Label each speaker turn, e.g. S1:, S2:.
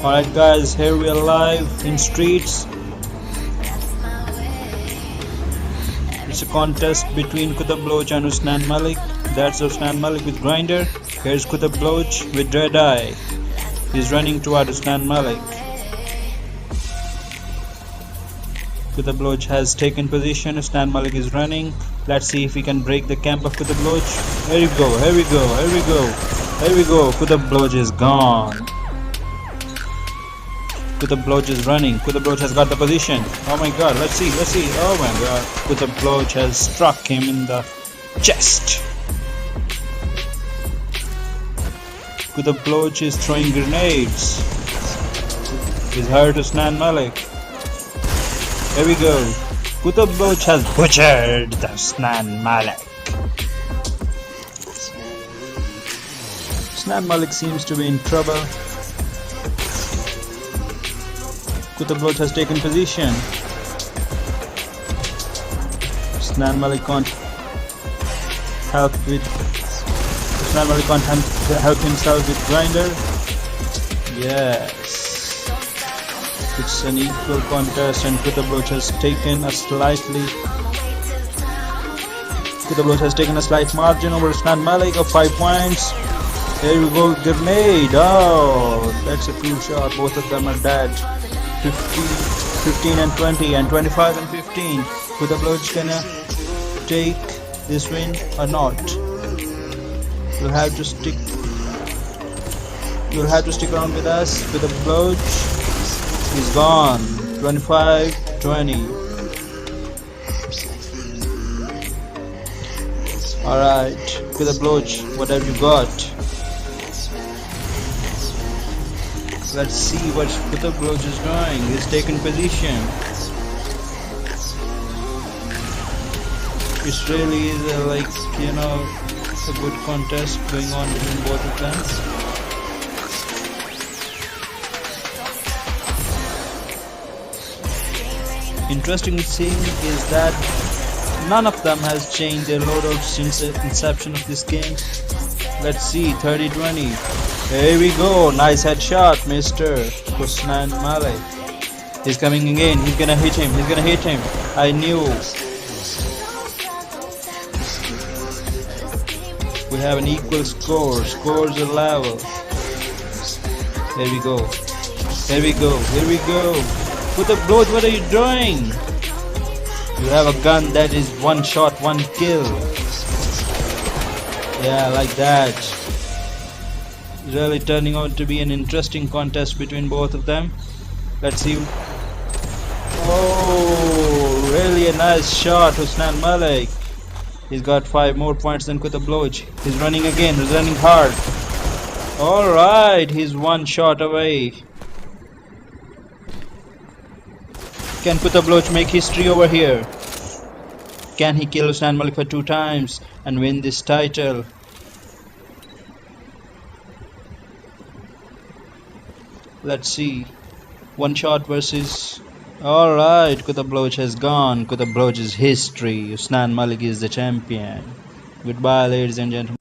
S1: Alright guys, here we are live in streets. It's a contest between Qutub and Hussnain Malik. That's Hussnain Malik with grinder. Here's Qutub with red eye. He's running toward Hussnain Malik. Qutub has taken position. Hussnain Malik is running. Let's see if we can break the camp of Qutub. Here we go, here we go, here we go, here we go. Qutub is gone. Qutub is running. Qutub has got the position. Oh my god, let's see. Oh my god, Qutub has struck him in the chest. Qutub is throwing grenades. He's hurt Hussnain Malik. Here we go. Qutub has butchered the Hussnain Malik. Hussnain Malik seems to be in trouble. Qutub has taken position. Hussnain Malik can't help himself with grinder. Yes, it's an equal contest, and Qutub has taken a slight margin over Hussnain Malik of 5 points. Here we go, grenade. Oh, that's a cool shot. Both of them are dead. 15 and 20 and 25 and 15. Qutub gonna take this win or not? You'll have to stick around with us. Qutub is gone. 25-20. Alright, Qutub, what have you got? Let's see what Qutub is doing. He's taken position. It really is a good contest going on between both of them. Interesting thing is that none of them has changed their loadout since the inception of this game. Let's see, 30-20. Here we go, nice headshot, Mr. Hussnain Malik. He's coming again, he's gonna hit him, I knew. We have an equal score, scores are level. Here we go. Qutub, what are you doing? You have a gun that is 1 shot, 1 kill. Yeah, like that. Really turning out to be an interesting contest between both of them. Let's see. Oh, really a nice shot, Hussnain Malik. He's got 5 more points than Qutub. He's running again, he's running hard. Alright, he's 1 shot away. Can Qutub make history over here? Can he kill Hussnain Malik for 2 times and win this title? Let's see. 1 shot versus. Alright, Qutub has gone. Qutub is history. Hussnain Malik is the champion. Goodbye, ladies and gentlemen.